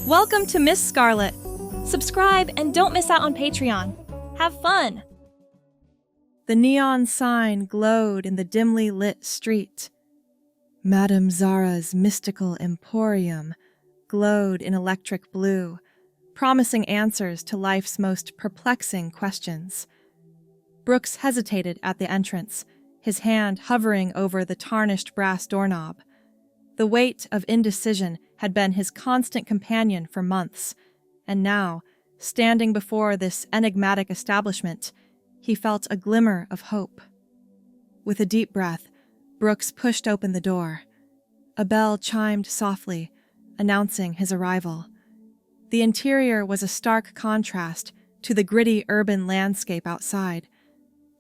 Welcome to Miss Scarlett. Subscribe and don't miss out on Patreon. Have fun! The neon sign glowed in the dimly lit street. Madame Zara's mystical emporium glowed in electric blue, promising answers to life's most perplexing questions. Brooks hesitated at the entrance, his hand hovering over the tarnished brass doorknob. The weight of indecision had been his constant companion for months, and now, standing before this enigmatic establishment, he felt a glimmer of hope. With a deep breath, Brooks pushed open the door. A bell chimed softly, announcing his arrival. The interior was a stark contrast to the gritty urban landscape outside.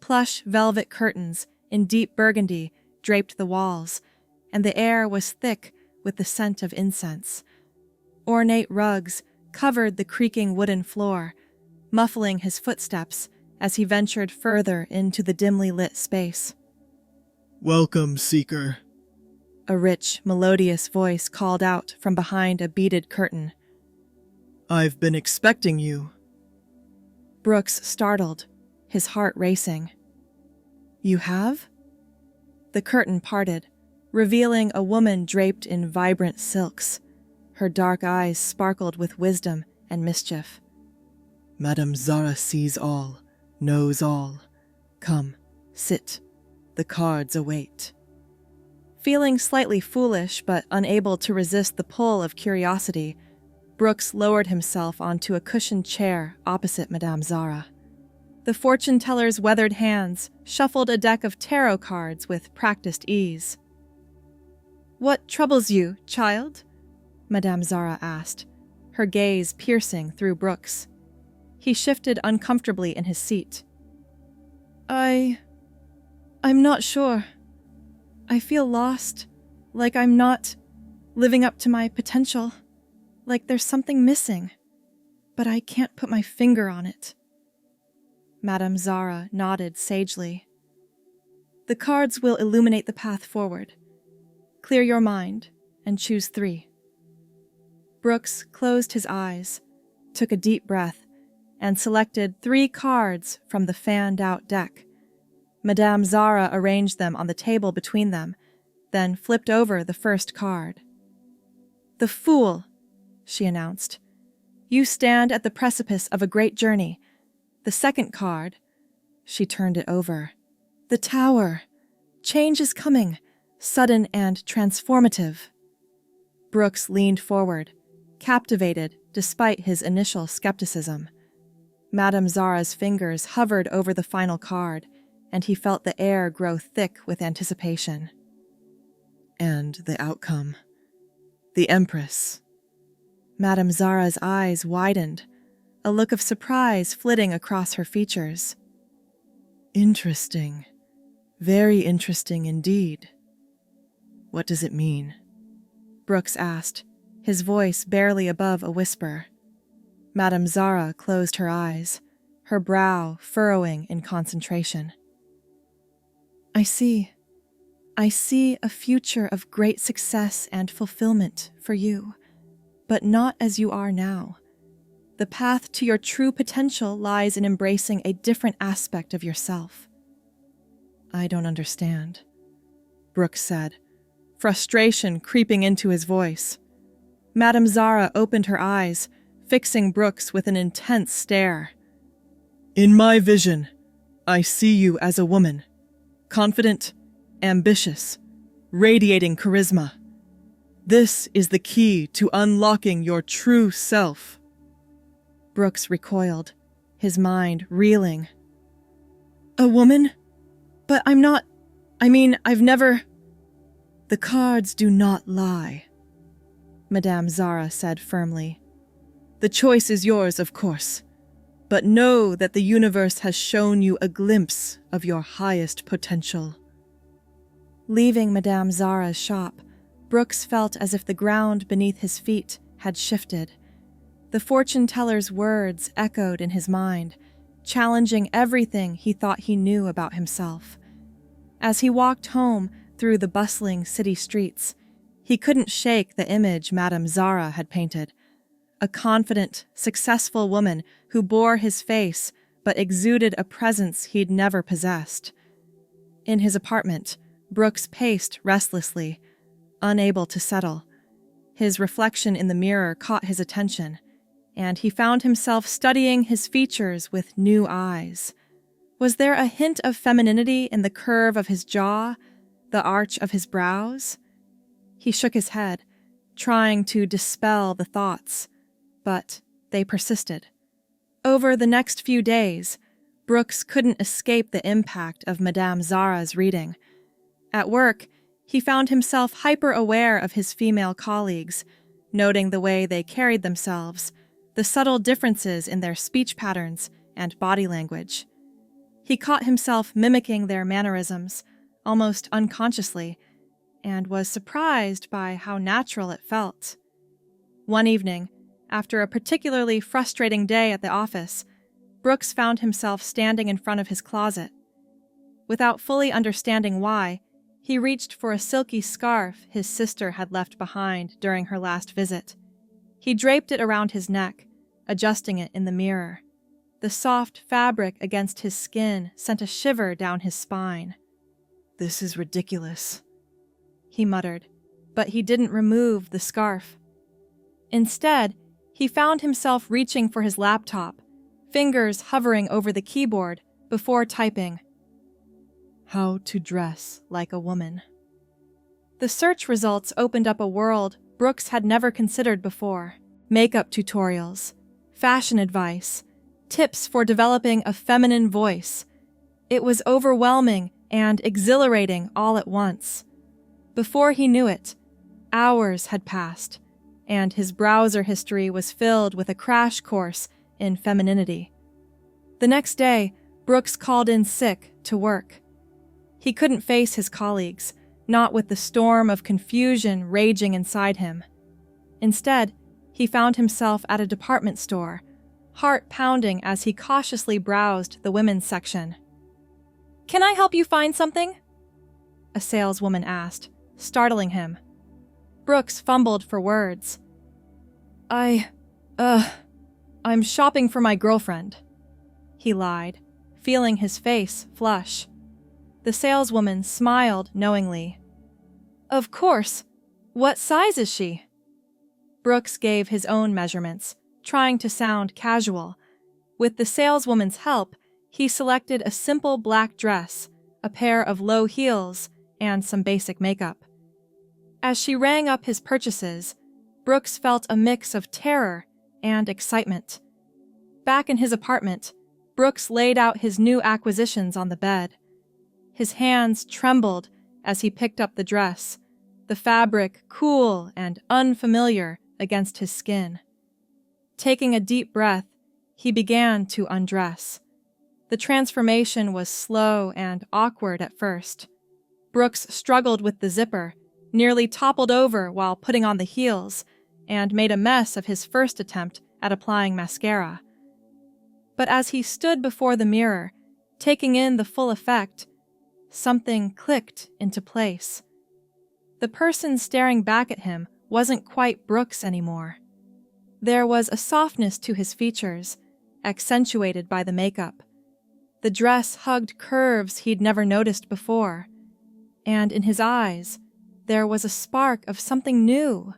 Plush velvet curtains in deep burgundy draped the walls, and the air was thick with the scent of incense. Ornate rugs covered the creaking wooden floor, muffling his footsteps as he ventured further into the dimly lit space. "Welcome, Seeker," a rich, melodious voice called out from behind a beaded curtain. "I've been expecting you." Brooks startled, his heart racing. "You have?" The curtain parted, revealing a woman draped in vibrant silks. Her dark eyes sparkled with wisdom and mischief. "Madame Zara sees all, knows all. Come, sit. The cards await." Feeling slightly foolish but unable to resist the pull of curiosity, Brooks lowered himself onto a cushioned chair opposite Madame Zara. The fortune teller's weathered hands shuffled a deck of tarot cards with practiced ease. "What troubles you, child?" Madame Zara asked, her gaze piercing through Brooks. He shifted uncomfortably in his seat. I'm not sure. I feel lost, like I'm not living up to my potential, like there's something missing, but I can't put my finger on it." Madame Zara nodded sagely. "The cards will illuminate the path forward. Clear your mind and choose 3. Brooks closed his eyes, took a deep breath, and selected 3 cards from the fanned-out deck. Madame Zara arranged them on the table between them, then flipped over the first card. "The Fool," she announced. "You stand at the precipice of a great journey. The second card," she turned it over. "The Tower. Change is coming, sudden and transformative." Brooks leaned forward, captivated despite his initial skepticism. Madame Zara's fingers hovered over the final card, and he felt the air grow thick with anticipation. "And the outcome. The Empress." Madame Zara's eyes widened, a look of surprise flitting across her features. "Interesting. Very interesting indeed. What does it mean?" Brooks asked, his voice barely above a whisper. Madame Zara closed her eyes, her brow furrowing in concentration. I see a future of great success and fulfillment for you, but not as you are now. The path to your true potential lies in embracing a different aspect of yourself." "I don't understand," Brooks said, frustration creeping into his voice. Madame Zara opened her eyes, fixing Brooks with an intense stare. "In my vision, I see you as a woman, confident, ambitious, radiating charisma. This is the key to unlocking your true self." Brooks recoiled, his mind reeling. "A woman? But I'm not. I've never—" "The cards do not lie," Madame Zara said firmly. "The choice is yours, of course, but know that the universe has shown you a glimpse of your highest potential." Leaving Madame Zara's shop, Brooks felt as if the ground beneath his feet had shifted. The fortune teller's words echoed in his mind, challenging everything he thought he knew about himself. As he walked home through the bustling city streets, he couldn't shake the image Madame Zara had painted, a confident, successful woman who bore his face but exuded a presence he'd never possessed. In his apartment, Brooks paced restlessly, unable to settle. His reflection in the mirror caught his attention, and he found himself studying his features with new eyes. Was there a hint of femininity in the curve of his jaw, the arch of his brows? He shook his head, trying to dispel the thoughts, but they persisted. Over the next few days, Brooks couldn't escape the impact of Madame Zara's reading. At work, he found himself hyper-aware of his female colleagues, noting the way they carried themselves, the subtle differences in their speech patterns and body language. He caught himself mimicking their mannerisms, almost unconsciously, and was surprised by how natural it felt. One evening, after a particularly frustrating day at the office, Brooks found himself standing in front of his closet. Without fully understanding why, he reached for a silky scarf his sister had left behind during her last visit. He draped it around his neck, adjusting it in the mirror. The soft fabric against his skin sent a shiver down his spine. "This is ridiculous," he muttered, but he didn't remove the scarf. Instead, he found himself reaching for his laptop, fingers hovering over the keyboard before typing, "How to dress like a woman." The search results opened up a world Brooks had never considered before. Makeup tutorials, fashion advice, tips for developing a feminine voice. It was overwhelming and exhilarating all at once. Before he knew it, hours had passed, and his browser history was filled with a crash course in femininity. The next day, Brooks called in sick to work. He couldn't face his colleagues, not with the storm of confusion raging inside him. Instead, he found himself at a department store, heart pounding as he cautiously browsed the women's section. "Can I help you find something?" a saleswoman asked, startling him. Brooks fumbled for words. I'm shopping for my girlfriend," he lied, feeling his face flush. The saleswoman smiled knowingly. "Of course. What size is she?" Brooks gave his own measurements, trying to sound casual. With the saleswoman's help, he selected a simple black dress, a pair of low heels, and some basic makeup. As she rang up his purchases, Brooks felt a mix of terror and excitement. Back in his apartment, Brooks laid out his new acquisitions on the bed. His hands trembled as he picked up the dress, the fabric cool and unfamiliar against his skin. Taking a deep breath, he began to undress. The transformation was slow and awkward at first. Brooks struggled with the zipper, nearly toppled over while putting on the heels, and made a mess of his first attempt at applying mascara. But as he stood before the mirror, taking in the full effect, something clicked into place. The person staring back at him wasn't quite Brooks anymore. There was a softness to his features, accentuated by the makeup. The dress hugged curves he'd never noticed before, and in his eyes, there was a spark of something new,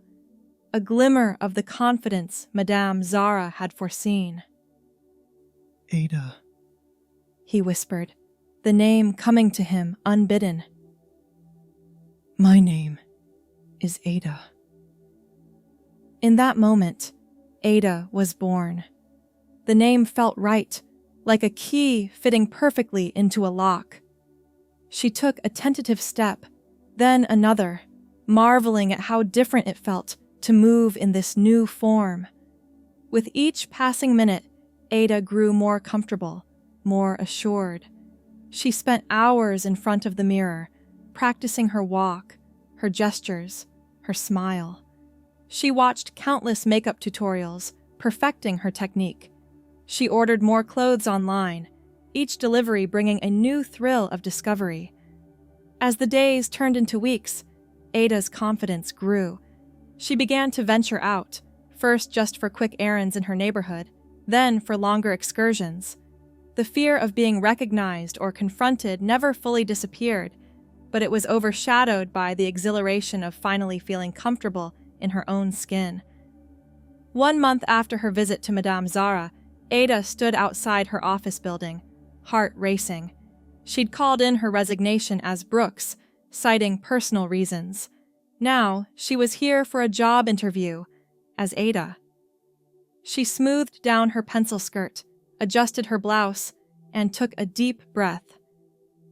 a glimmer of the confidence Madame Zara had foreseen. "Ada," he whispered, the name coming to him unbidden. "My name is Ada." In that moment, Ada was born. The name felt right, like a key fitting perfectly into a lock. She took a tentative step, then another, marveling at how different it felt to move in this new form. With each passing minute, Ada grew more comfortable, more assured. She spent hours in front of the mirror, practicing her walk, her gestures, her smile. She watched countless makeup tutorials, perfecting her technique. She ordered more clothes online, each delivery bringing a new thrill of discovery. As the days turned into weeks, Ada's confidence grew. She began to venture out, first just for quick errands in her neighborhood, then for longer excursions. The fear of being recognized or confronted never fully disappeared, but it was overshadowed by the exhilaration of finally feeling comfortable in her own skin. 1 month after her visit to Madame Zara, Ada stood outside her office building, heart racing. She'd called in her resignation as Brooks, citing personal reasons. Now, she was here for a job interview as Ada. She smoothed down her pencil skirt, adjusted her blouse, and took a deep breath.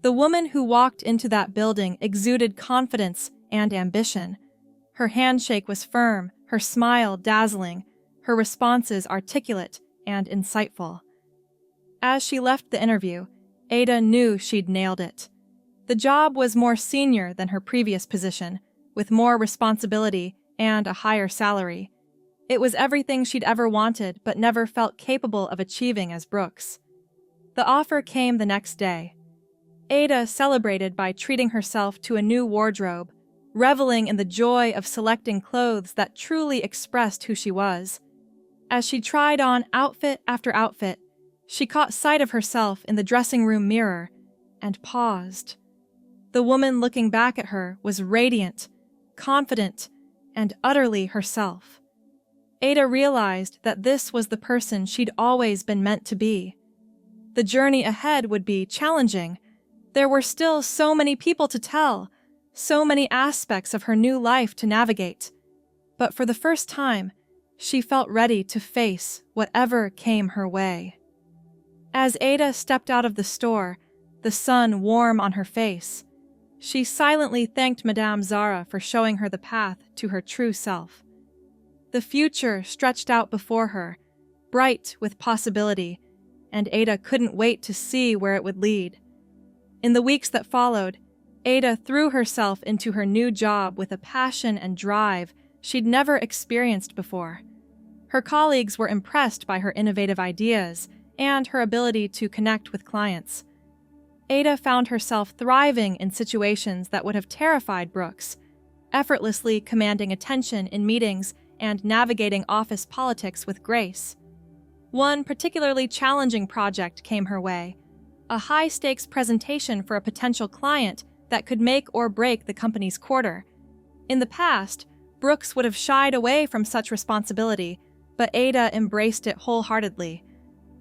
The woman who walked into that building exuded confidence and ambition. Her handshake was firm, her smile dazzling, her responses articulate and insightful. As she left the interview, Ada knew she'd nailed it. The job was more senior than her previous position, with more responsibility and a higher salary. It was everything she'd ever wanted but never felt capable of achieving as Brooks. The offer came the next day. Ada celebrated by treating herself to a new wardrobe, reveling in the joy of selecting clothes that truly expressed who she was. As she tried on outfit after outfit, she caught sight of herself in the dressing room mirror and paused. The woman looking back at her was radiant, confident, and utterly herself. Ada realized that this was the person she'd always been meant to be. The journey ahead would be challenging. There were still so many people to tell, so many aspects of her new life to navigate. But for the first time, she felt ready to face whatever came her way. As Ada stepped out of the store, the sun warm on her face, she silently thanked Madame Zara for showing her the path to her true self. The future stretched out before her, bright with possibility, and Ada couldn't wait to see where it would lead. In the weeks that followed, Ada threw herself into her new job with a passion and drive she'd never experienced before. Her colleagues were impressed by her innovative ideas and her ability to connect with clients. Ada found herself thriving in situations that would have terrified Brooks, effortlessly commanding attention in meetings and navigating office politics with grace. One particularly challenging project came her way, a high-stakes presentation for a potential client that could make or break the company's quarter. In the past, Brooks would have shied away from such responsibility, but Ada embraced it wholeheartedly.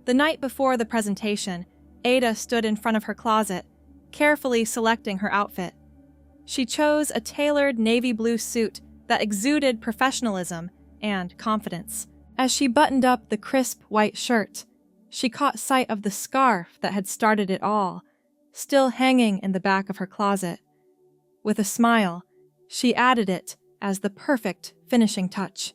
The night before the presentation, Ada stood in front of her closet, carefully selecting her outfit. She chose a tailored navy blue suit that exuded professionalism and confidence. As she buttoned up the crisp white shirt, she caught sight of the scarf that had started it all, still hanging in the back of her closet. With a smile, she added it as the perfect finishing touch.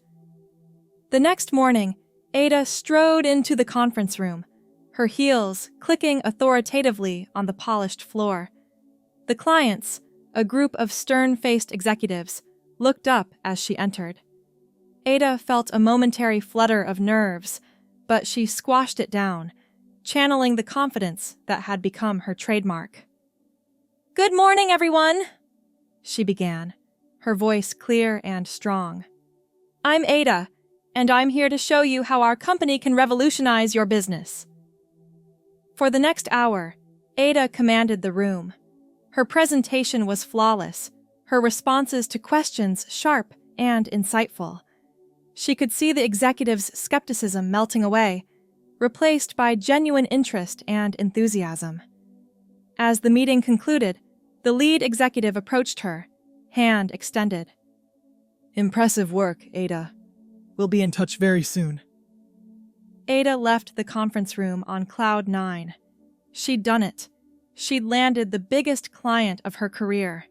The next morning, Ada strode into the conference room, her heels clicking authoritatively on the polished floor. The clients, a group of stern-faced executives, looked up as she entered. Ada felt a momentary flutter of nerves, but she squashed it down, channeling the confidence that had become her trademark. "Good morning, everyone," she began, her voice clear and strong. "I'm Ada, and I'm here to show you how our company can revolutionize your business." For the next hour, Ada commanded the room. Her presentation was flawless, her responses to questions sharp and insightful. She could see the executives' skepticism melting away, replaced by genuine interest and enthusiasm. As the meeting concluded, the lead executive approached her, hand extended. Impressive work, Ada. We'll be in touch very soon. Ada left the conference room on cloud 9. She'd done it. She'd landed the biggest client of her career.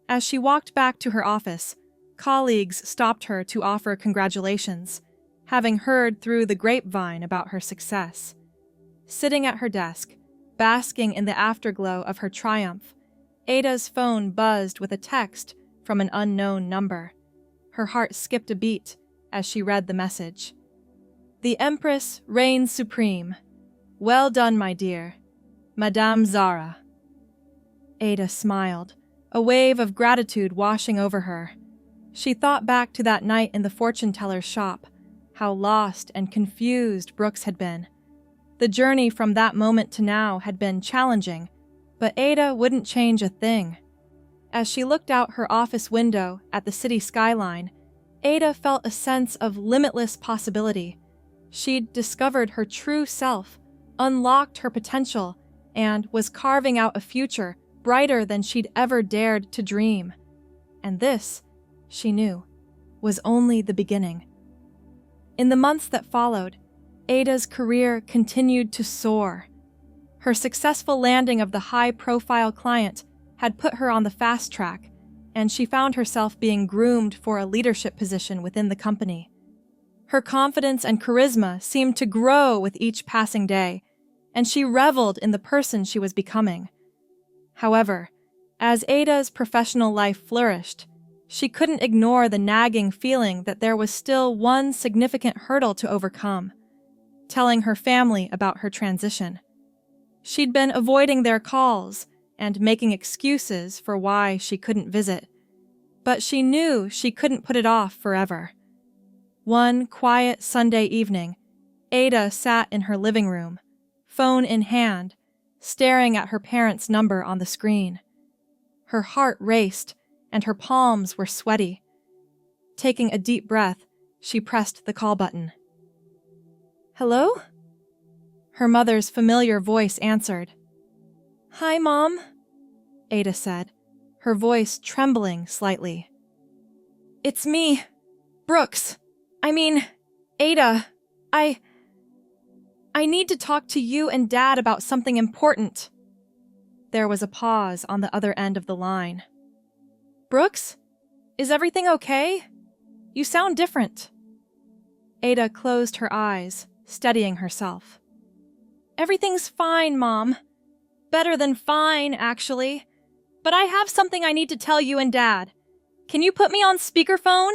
As she walked back to her office, colleagues stopped her to offer congratulations, having heard through the grapevine about her success. Sitting at her desk, basking in the afterglow of her triumph, Ada's phone buzzed with a text from an unknown number. Her heart skipped a beat as she read the message. "The Empress reigns supreme. Well done, my dear. Madame Zara." Ada smiled, a wave of gratitude washing over her. She thought back to that night in the fortune teller's shop, how lost and confused Brooks had been. The journey from that moment to now had been challenging, but Ada wouldn't change a thing. As she looked out her office window at the city skyline, Ada felt a sense of limitless possibility. She'd discovered her true self, unlocked her potential, and was carving out a future brighter than she'd ever dared to dream. And this, she knew, was only the beginning. In the months that followed, Ada's career continued to soar. Her successful landing of the high-profile client had put her on the fast track, and she found herself being groomed for a leadership position within the company. Her confidence and charisma seemed to grow with each passing day, and she reveled in the person she was becoming. However, as Ada's professional life flourished, she couldn't ignore the nagging feeling that there was still one significant hurdle to overcome: telling her family about her transition. She'd been avoiding their calls and making excuses for why she couldn't visit, but she knew she couldn't put it off forever. One quiet Sunday evening, Ada sat in her living room, phone in hand, staring at her parents' number on the screen. Her heart raced, and her palms were sweaty. Taking a deep breath, she pressed the call button. "Hello?" Her mother's familiar voice answered. "Hi, Mom," Ada said, her voice trembling slightly. "It's me, Brooks. Ada. I need to talk to you and Dad about something important." There was a pause on the other end of the line. "Brooks, is everything okay? You sound different." Ada closed her eyes, steadying herself. "Everything's fine, Mom. Better than fine, actually. But I have something I need to tell you and Dad. Can you put me on speakerphone?"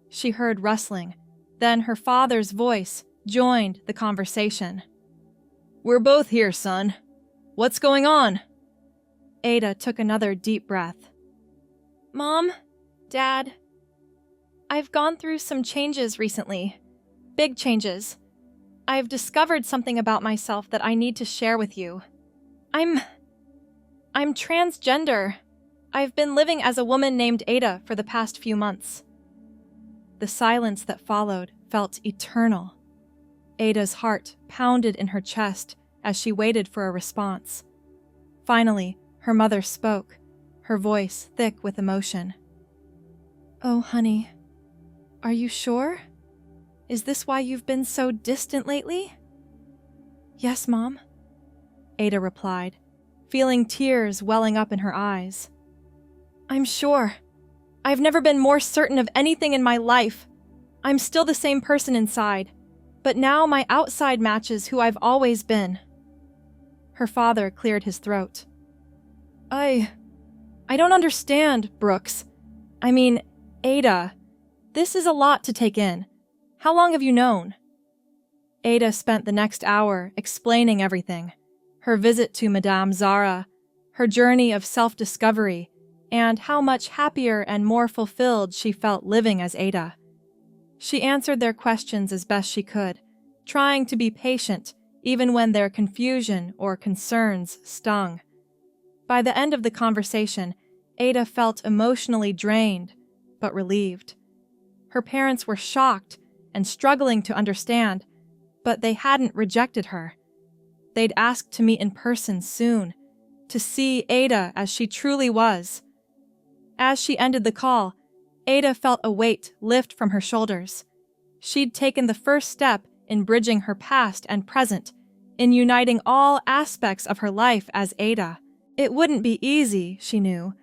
She heard rustling. Then her father's voice joined the conversation. "We're both here, son. What's going on?" Ada took another deep breath. "Mom, Dad, I've gone through some changes recently. Big changes. I've discovered something about myself that I need to share with you. I'm transgender. I've been living as a woman named Ada for the past few months." The silence that followed felt eternal. Ada's heart pounded in her chest as she waited for a response. Finally, her mother spoke, her voice thick with emotion. "Oh, honey, are you sure? Is this why you've been so distant lately?" "Yes, Mom," Ada replied, feeling tears welling up in her eyes. "I'm sure. I've never been more certain of anything in my life. I'm still the same person inside, but now my outside matches who I've always been." Her father cleared his throat. I don't understand, Brooks. Ada. This is a lot to take in. How long have you known?" Ada spent the next hour explaining everything: her visit to Madame Zara, her journey of self-discovery, and how much happier and more fulfilled she felt living as Ada. She answered their questions as best she could, trying to be patient even when their confusion or concerns stung. By the end of the conversation, Ada felt emotionally drained, but relieved. Her parents were shocked and struggling to understand, but they hadn't rejected her. They'd asked to meet in person soon, to see Ada as she truly was. As she ended the call, Ada felt a weight lift from her shoulders. She'd taken the first step in bridging her past and present, in uniting all aspects of her life as Ada. It wouldn't be easy, she knew,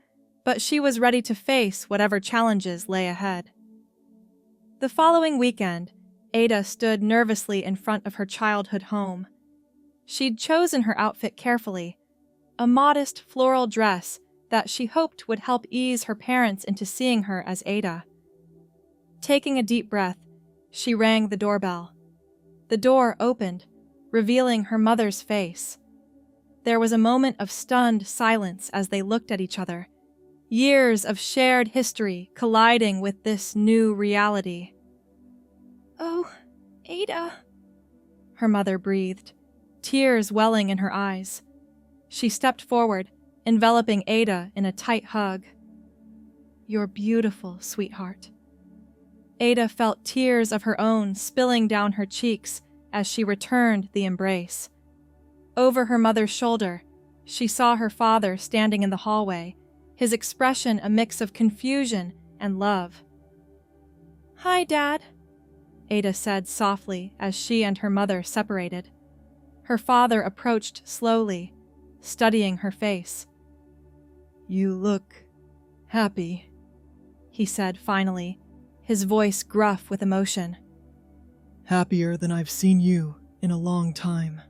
but she was ready to face whatever challenges lay ahead. The following weekend, Ada stood nervously in front of her childhood home. She'd chosen her outfit carefully, a modest floral dress that she hoped would help ease her parents into seeing her as Ada. Taking a deep breath, she rang the doorbell. The door opened, revealing her mother's face. There was a moment of stunned silence as they looked at each other. years of shared history colliding with this new reality. "Oh, Ada," her mother breathed, tears welling in her eyes. She stepped forward, enveloping Ada in a tight hug. "You're beautiful, sweetheart." Ada felt tears of her own spilling down her cheeks as she returned the embrace. Over her mother's shoulder, she saw her father standing in the hallway, his expression a mix of confusion and love. "Hi, Dad," Ada said softly as she and her mother separated. Her father approached slowly, studying her face. "You look happy," he said finally, his voice gruff with emotion. "Happier than I've seen you in a long time."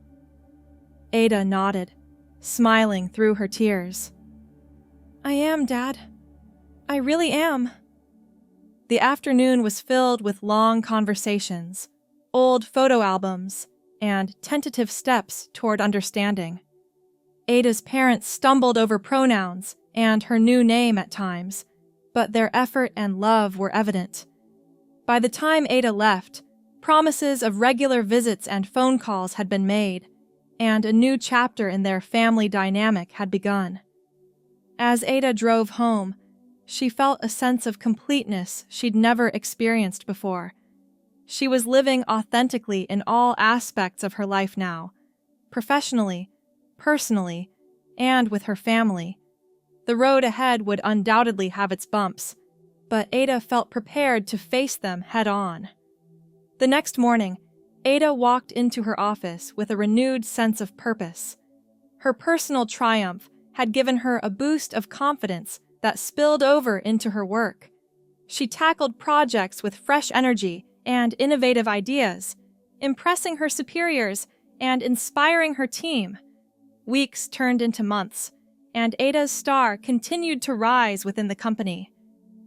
Ada nodded, smiling through her tears. "I am, Dad. I really am." The afternoon was filled with long conversations, old photo albums, and tentative steps toward understanding. Ada's parents stumbled over pronouns and her new name at times, but their effort and love were evident. By the time Ada left, promises of regular visits and phone calls had been made, and a new chapter in their family dynamic had begun. As Ada drove home, she felt a sense of completeness she'd never experienced before. She was living authentically in all aspects of her life now, professionally, personally, and with her family. The road ahead would undoubtedly have its bumps, but Ada felt prepared to face them head-on. The next morning, Ada walked into her office with a renewed sense of purpose. Her personal triumph had given her a boost of confidence that spilled over into her work. She tackled projects with fresh energy and innovative ideas, impressing her superiors and inspiring her team. Weeks turned into months, and Ada's star continued to rise within the company.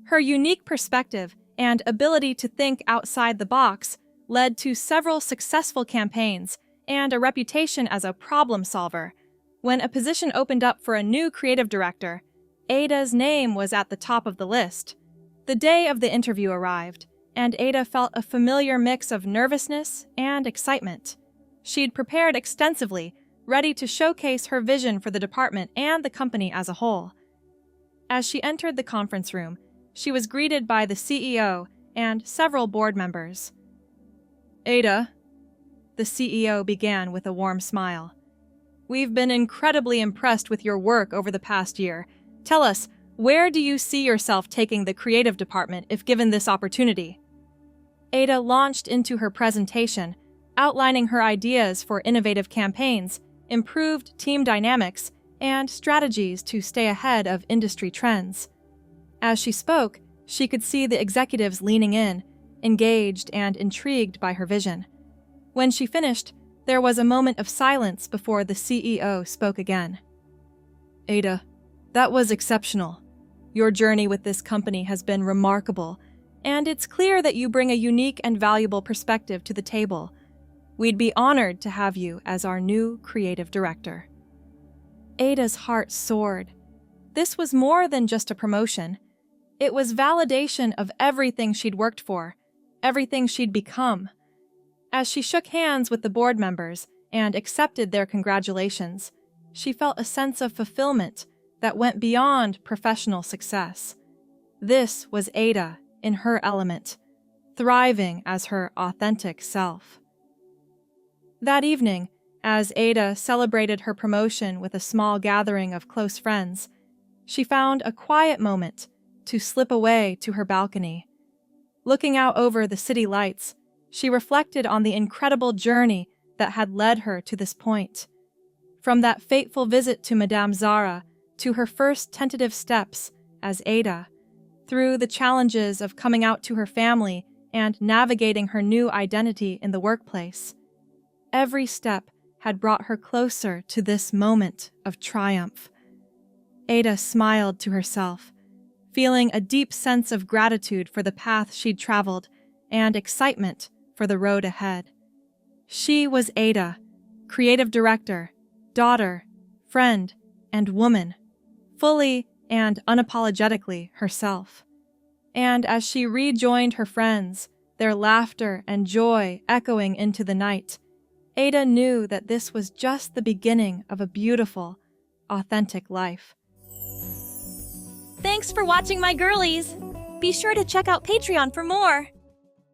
Her unique perspective and ability to think outside the box led to several successful campaigns and a reputation as a problem solver. When a position opened up for a new creative director, Ada's name was at the top of the list. The day of the interview arrived, and Ada felt a familiar mix of nervousness and excitement. She'd prepared extensively, ready to showcase her vision for the department and the company as a whole. As she entered the conference room, she was greeted by the CEO and several board members. "Ada," the CEO began with a warm smile, "we've been incredibly impressed with your work over the past year. Tell us, where do you see yourself taking the creative department if given this opportunity?" Ada launched into her presentation, outlining her ideas for innovative campaigns, improved team dynamics, and strategies to stay ahead of industry trends. As she spoke, she could see the executives leaning in, engaged and intrigued by her vision. When she finished, there was a moment of silence before the CEO spoke again. "Ada, that was exceptional. Your journey with this company has been remarkable, and it's clear that you bring a unique and valuable perspective to the table. We'd be honored to have you as our new creative director." Ada's heart soared. This was more than just a promotion. It was validation of everything she'd worked for, everything she'd become. As she shook hands with the board members and accepted their congratulations, she felt a sense of fulfillment that went beyond professional success. This was Ada in her element, thriving as her authentic self. That evening, as Ada celebrated her promotion with a small gathering of close friends, she found a quiet moment to slip away to her balcony. Looking out over the city lights, she reflected on the incredible journey that had led her to this point. From that fateful visit to Madame Zara to her first tentative steps as Ada, through the challenges of coming out to her family and navigating her new identity in the workplace. Every step had brought her closer to this moment of triumph. Ada smiled to herself, feeling a deep sense of gratitude for the path she'd traveled and excitement for the road ahead. She was Ada, creative director, daughter, friend, and woman, fully and unapologetically herself. And as she rejoined her friends, their laughter and joy echoing into the night, Ada knew that this was just the beginning of a beautiful, authentic life. Thanks for watching, my girlies! Be sure to check out Patreon for more!